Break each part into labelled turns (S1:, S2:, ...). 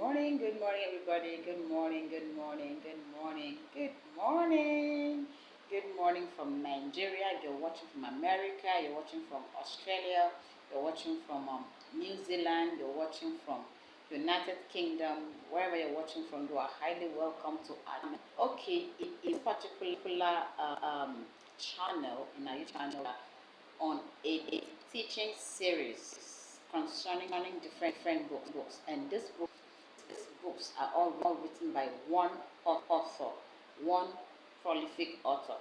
S1: Good morning, everybody. Good morning, good morning, good morning, good morning. Good morning from Nigeria. You're watching from America. You're watching from Australia. You're watching from New Zealand. You're watching from United Kingdom. Wherever you're watching from, you are highly welcome to Adam. Okay, it is particular channel in our channel on a teaching series concerning different books, and these books are all written by one author, one prolific author.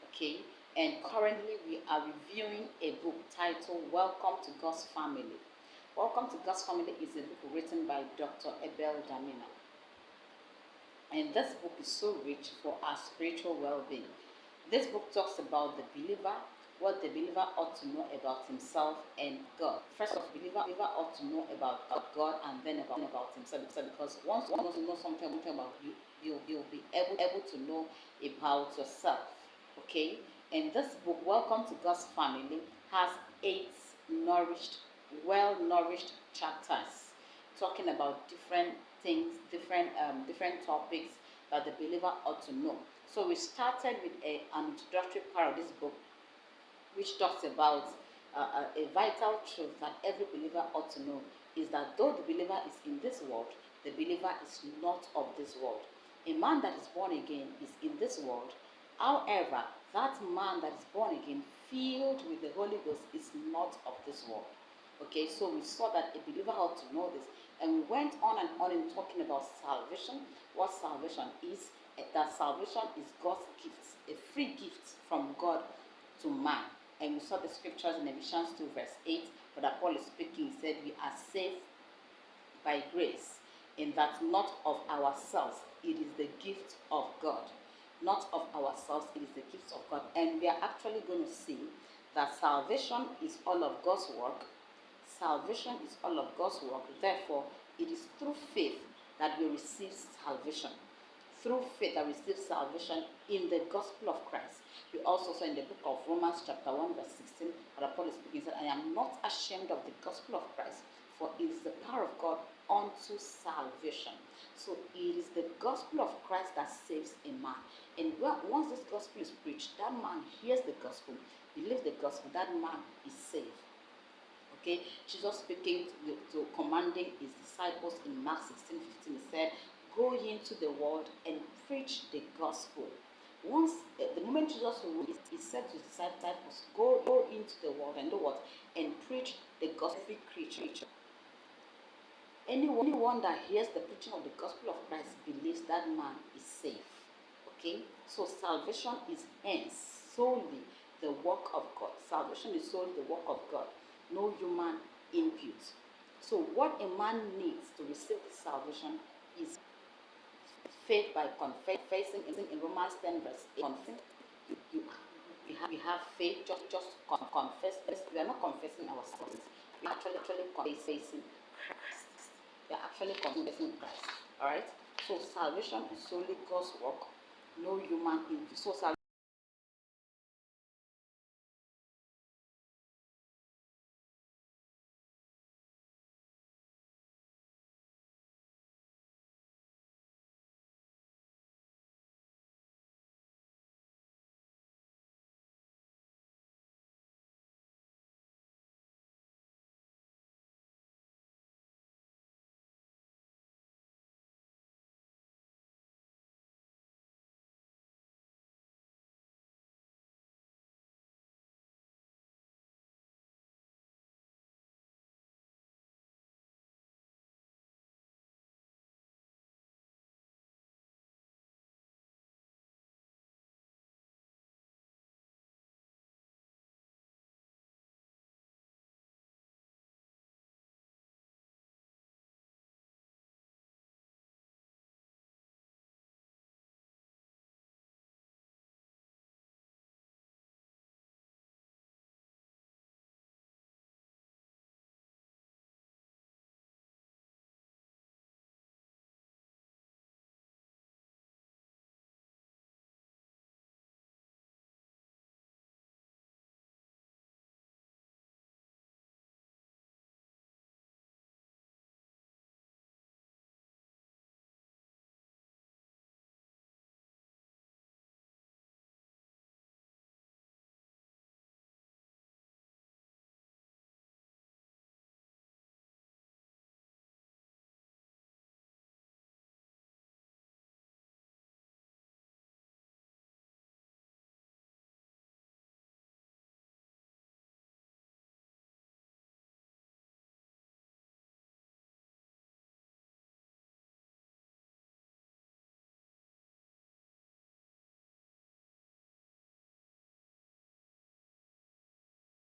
S1: Okay, and currently we are reviewing a book titled Welcome to God's Family. Welcome to God's Family is a book written by Dr. Abel Damina, and this book is so rich for our spiritual well-being. This book talks about the believer, what the believer ought to know about himself and God. First of all, believer ought to know about God, and then about himself. Because once you know something about you, you'll be able to know about yourself. Okay? And this book, Welcome to God's Family, has 8 well-nourished chapters talking about different things, different topics that the believer ought to know. So we started with an introductory part of this book, which talks about a vital truth that every believer ought to know, is that though the believer is in this world, the believer is not of this world. A man that is born again is in this world. However, that man that is born again, filled with the Holy Ghost, is not of this world. Okay, so we saw that a believer ought to know this, and we went on and on in talking about salvation, what salvation is, that salvation is God's gift, a free gift from God to man. And we saw the scriptures in Ephesians 2 verse 8, but that Paul is speaking. He said we are saved by grace, in that not of ourselves, it is the gift of God. Not of ourselves, it is the gift of God. And we are actually going to see that salvation is all of God's work. Salvation is all of God's work. Therefore, it is through faith that we receive salvation. Through faith that we receive salvation in the gospel of Christ. We also saw in the book of Romans chapter 1 verse 16, that Paul is speaking, said, I am not ashamed of the gospel of Christ, for it is the power of God unto salvation. So it is the gospel of Christ that saves a man. And once this gospel is preached, that man hears the gospel, believes the gospel, that man is saved. Okay, Jesus speaking to commanding his disciples in Mark 16:15, he said, go into the world and preach the gospel. Once, the moment Jesus rose, he said to his disciples, go into the world and do what? And preach the gospel to every creature. Anyone that hears the preaching of the gospel of Christ believes that man is safe. Okay, so salvation is hence solely the work of God. Salvation is solely the work of God, no human input. So what a man needs to receive this salvation is faith by confessing. In Romans 10 verse 8, we have faith, just confess. We are not confessing ourselves. We are actually confessing Christ. We are actually confessing Christ. Alright? So salvation is solely God's work, no human input. So